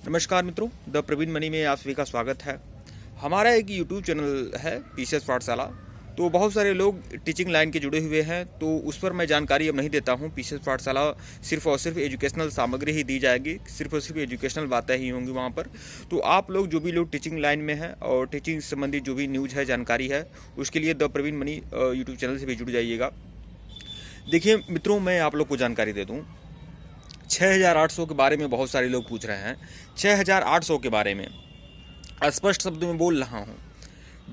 नमस्कार मित्रों, the Praveen money में आप सभी का स्वागत है। हमारा एक यूट्यूब चैनल है पीसीएस पाठशाला। तो बहुत सारे लोग टीचिंग लाइन के जुड़े हुए हैं, तो उस पर मैं जानकारी अब नहीं देता हूं। पीसीएस पाठशाला सिर्फ और सिर्फ एजुकेशनल सामग्री ही दी जाएगी, सिर्फ और सिर्फ एजुकेशनल बातें ही होंगी वहां पर। तो आप लोग जो भी लोग टीचिंग लाइन में हैं और टीचिंग संबंधी जो भी न्यूज़ है, जानकारी है, उसके लिए the Praveen money YouTube channel से भी जुड़ जाइएगा। देखिए मित्रों, मैं आप लोग को जानकारी दे दूँ। 6800 के बारे में बहुत सारे लोग पूछ रहे हैं। 6800 के बारे में स्पष्ट शब्दों में बोल रहा हूँ।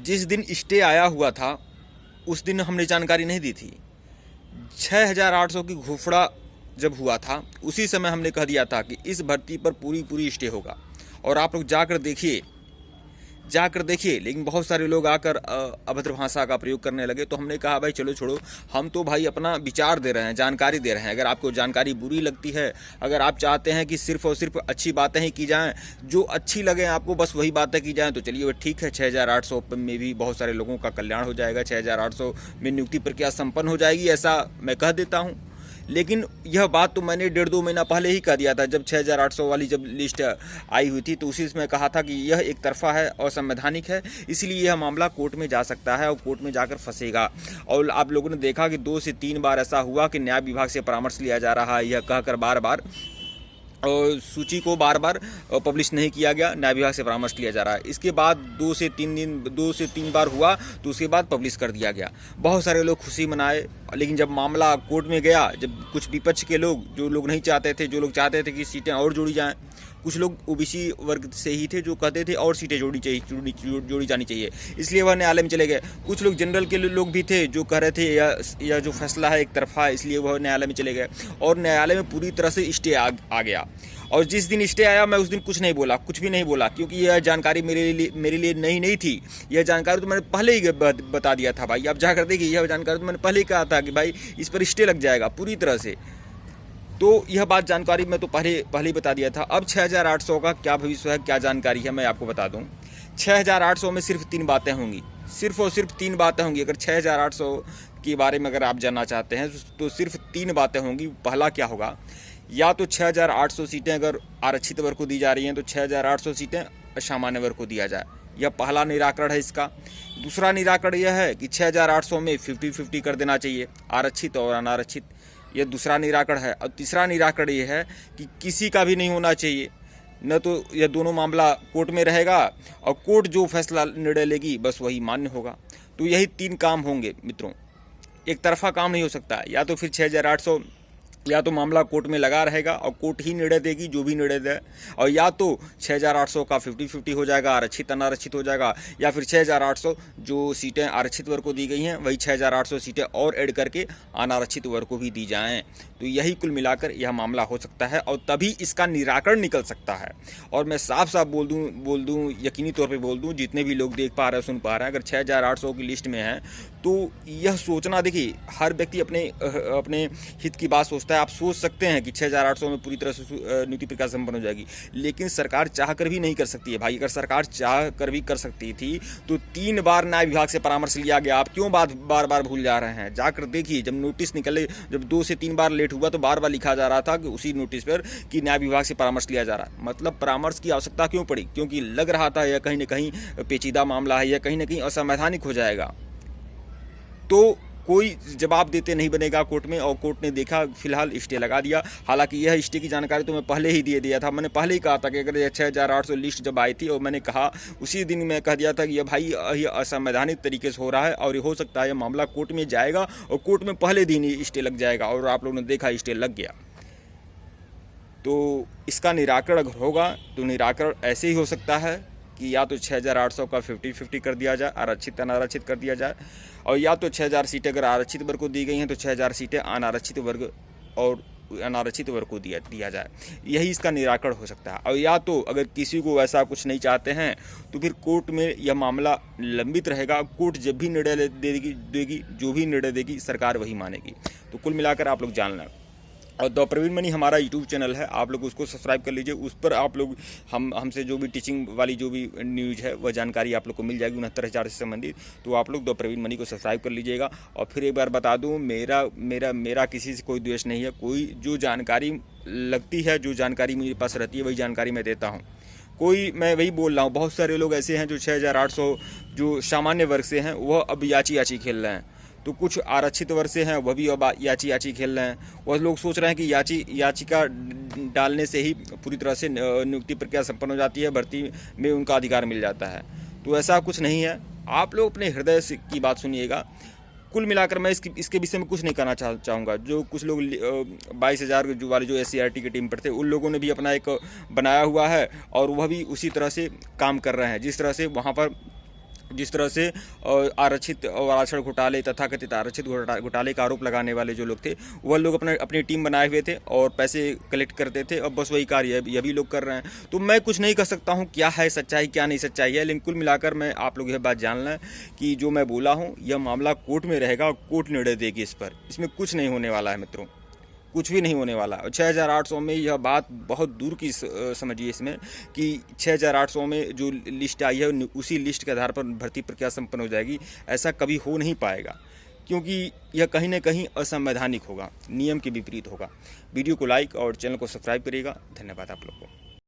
जिस दिन स्टे आया हुआ था उस दिन हमने जानकारी नहीं दी थी। 6800 की घोषणा जब हुआ था उसी समय हमने कह दिया था कि इस भर्ती पर पूरी स्टे होगा। और आप लोग जाकर देखिए। लेकिन बहुत सारे लोग आकर अभद्र भाषा का प्रयोग करने लगे। तो हमने कहा भाई चलो छोड़ो, हम तो भाई अपना विचार दे रहे हैं, जानकारी दे रहे हैं। अगर आपको जानकारी बुरी लगती है, अगर आप चाहते हैं कि सिर्फ और सिर्फ अच्छी बातें ही की जाएं, जो अच्छी लगे आपको बस वही बातें की जाएं, तो चलिए वो ठीक है। 6800 में भी बहुत सारे लोगों का कल्याण हो जाएगा। 6800 में नियुक्ति प्रक्रिया संपन्न हो जाएगी, ऐसा मैं कह देता हूँ। लेकिन यह बात तो मैंने 1.5-2 महीना पहले ही कह दिया था। जब 6800 वाली जब लिस्ट आई हुई थी तो उसी में कहा था कि यह एक तरफा है और संवैधानिक है, इसलिए यह मामला कोर्ट में जा सकता है और कोर्ट में जाकर फंसेगा। और आप लोगों ने देखा कि 2 से 3 बार ऐसा हुआ कि न्याय विभाग से परामर्श लिया जा रहा है, यह कहकर बार बार, और सूची को बार बार पब्लिश नहीं किया गया, न्याय विभाग से परामर्श लिया जा रहा है। इसके बाद 2 से 3 बार हुआ तो उसके बाद पब्लिश कर दिया गया। बहुत सारे लोग खुशी मनाए, लेकिन जब मामला कोर्ट में गया, जब कुछ विपक्ष के लोग, जो लोग नहीं चाहते थे, जो लोग चाहते थे कि सीटें और जोड़ी जाएं, कुछ लोग ओबीसी वर्ग से ही थे जो कहते थे और सीटें जोड़ी जानी चाहिए, इसलिए वह न्यायालय में चले गए। कुछ लोग जनरल के लोग भी थे जो कह रहे थे यह जो फैसला है एक तरफा है, इसलिए वह न्यायालय में चले गए। और न्यायालय में पूरी तरह से स्टे आ गया। और जिस दिन स्टे आया मैं उस दिन कुछ भी नहीं बोला, क्योंकि यह जानकारी मेरे लिए नहीं थी। यह जानकारी तो मैंने पहले ही बता दिया था भाई, आप जाकर देखिए। यह जानकारी तो मैंने पहले ही कहा था कि भाई इस पर स्टे लग जाएगा पूरी तरह से। तो यह बात जानकारी मैं तो पहले ही बता दिया था। अब 6800 का क्या भविष्य है, क्या जानकारी है, मैं आपको बता दूं। 6800 में सिर्फ 3 बातें होंगी, सिर्फ और सिर्फ 3 बातें होंगी। अगर 6800 के बारे में अगर आप जानना चाहते हैं तो सिर्फ 3 बातें होंगी। पहला क्या होगा, या तो 6800 सीटें अगर आरक्षित वर्ग को दी जा रही हैं तो 6800 सीटें सामान्य वर्ग को दिया जाए, यह पहला निराकरण है इसका। दूसरा निराकरण यह है कि 6800 में 50-50 कर देना चाहिए, आरक्षित और अनारक्षित, यह दूसरा निराकरण है। और तीसरा निराकरण यह है कि किसी का भी नहीं होना चाहिए, न तो यह दोनों मामला कोर्ट में रहेगा और कोर्ट जो फैसला निर्णय लेगी बस वही मान्य होगा। तो यही 3 काम होंगे मित्रों, एक तरफा काम नहीं हो सकता। या तो फिर 6800 या तो मामला कोर्ट में लगा रहेगा और कोर्ट ही निर्णय देगी जो भी निर्णय दे, और या तो 6800 का 50-50 हो जाएगा, आरक्षित अनारक्षित हो जाएगा, या फिर 6800 जो सीटें आरक्षित वर्ग को दी गई हैं वही 6800 सीटें और ऐड करके अनारक्षित वर्ग को भी दी जाएं। तो यही कुल मिलाकर यह मामला हो सकता है और तभी इसका निराकरण निकल सकता है। और मैं साफ बोल दूं, यकीनी तौर पर बोल दूं, जितने भी लोग देख पा रहे हैं, सुन पा रहे हैं, अगर 6800 की लिस्ट में है तो यह सोचना, देखिए हर व्यक्ति अपने हित की बात सोचता है। आप सोच सकते हैं कि 6800 में पूरी तरह से नियुक्ति प्रक्रिया संपन्न हो जाएगी, लेकिन सरकार चाह कर भी नहीं कर सकती है भाई। अगर सरकार चाह कर भी कर सकती थी तो 3 बार न्याय विभाग से परामर्श लिया गया। आप क्यों बार बार भूल जा रहे हैं? जाकर देखिए, जब नोटिस निकले, जब 2 से 3 बार लेट हुआ तो बार बार लिखा जा रहा था कि उसी नोटिस पर कि न्याय विभाग से परामर्श लिया जा रहा है। मतलब परामर्श की आवश्यकता क्यों पड़ी? क्योंकि लग रहा था यह कहीं न कहीं पेचीदा मामला है, यह कहीं न कहीं असंवैधानिक हो जाएगा। तो कोई जवाब देते नहीं बनेगा कोर्ट में, और कोर्ट ने देखा, फिलहाल स्टे लगा दिया। हालांकि यह स्टे की जानकारी तो मैं पहले ही दे दिया था। मैंने पहले ही कहा था कि अगर यह 6800 लिस्ट जब आई थी और मैंने कहा उसी दिन मैं कह दिया था कि यह भाई यह असंवैधानिक तरीके से हो रहा है और ये हो सकता है यह मामला कोर्ट में जाएगा और कोर्ट में पहले दिन ही स्टे लग जाएगा। और आप लोगों ने देखा स्टे लग गया। तो इसका निराकरण अगर होगा तो निराकरण ऐसे ही हो सकता है कि या तो 6800 का 50-50 कर दिया जाए, आरक्षित अनारक्षित कर दिया जाए, और या तो 6000 सीटें अगर आरक्षित वर्ग को दी गई हैं तो 6000 सीटें अनारक्षित वर्ग और अनारक्षित वर्ग को दिया जाए। यही इसका निराकरण हो सकता है। और या तो अगर किसी को ऐसा कुछ नहीं चाहते हैं तो फिर कोर्ट में यह मामला लंबित रहेगा। कोर्ट जब भी निर्णय देगी, जो भी निर्णय देगी सरकार वही मानेगी। तो कुल मिलाकर आप लोग जान लें। और द प्रवीण मनी हमारा यूट्यूब चैनल है, आप लोग उसको सब्सक्राइब कर लीजिए। उस पर आप लोग हमसे जो भी टीचिंग वाली जो भी न्यूज़ है वह जानकारी आप लोग को मिल जाएगी 69,000 से संबंधित। तो आप लोग द प्रवीण मनी को सब्सक्राइब कर लीजिएगा। और फिर एक बार बता दूं, मेरा किसी से कोई द्वेष नहीं है। कोई जो जानकारी लगती है, जो जानकारी मेरे पास रहती है वही जानकारी मैं देता हूँ। कोई, मैं वही बोल रहा हूँ, बहुत सारे लोग ऐसे हैं जो 6,800 जो सामान्य वर्ग से हैं वह अब याची याची खेल रहे हैं। तो कुछ आरक्षित वर्ग से हैं वह भी अब याची याची खेल रहे हैं। वह लोग सोच रहे हैं कि याचिका डालने से ही पूरी तरह से नियुक्ति प्रक्रिया संपन्न हो जाती है, भर्ती में उनका अधिकार मिल जाता है। तो ऐसा कुछ नहीं है। आप लोग अपने हृदय की बात सुनिएगा। कुल मिलाकर मैं इसके विषय में कुछ नहीं कहना चाहूँगा। जो कुछ लोग 22,000 जो वाले जो SCRT की टीम पर थे, उन लोगों ने भी अपना एक बनाया हुआ है और वह भी उसी तरह से काम कर रहे हैं जिस तरह से वहाँ पर आरक्षित और आरक्षण घोटाले, तथाकथित आरक्षित घोटाले का आरोप लगाने वाले जो लोग थे, वह लोग अपनी टीम बनाए हुए थे और पैसे कलेक्ट करते थे। अब बस वही कार्य यह भी लोग कर रहे हैं। तो मैं कुछ नहीं कर सकता हूँ क्या है सच्चाई क्या नहीं सच्चाई है, लेकिन कुल मिलाकर मैं आप लोग यह बात जान लें कि जो मैं बोला हूँ यह मामला कोर्ट में रहेगा और कोर्ट निर्णय देगी इस पर। इसमें कुछ नहीं होने वाला है मित्रों, कुछ भी नहीं होने वाला। 6,800 में यह बात बहुत दूर की समझिए इसमें कि 6,800 में जो लिस्ट आई है उसी लिस्ट के आधार पर भर्ती प्रक्रिया संपन्न हो जाएगी, ऐसा कभी हो नहीं पाएगा, क्योंकि यह कहीं ना कहीं असंवैधानिक होगा, नियम के विपरीत होगा। वीडियो को लाइक और चैनल को सब्सक्राइब करिएगा। धन्यवाद आप लोग को।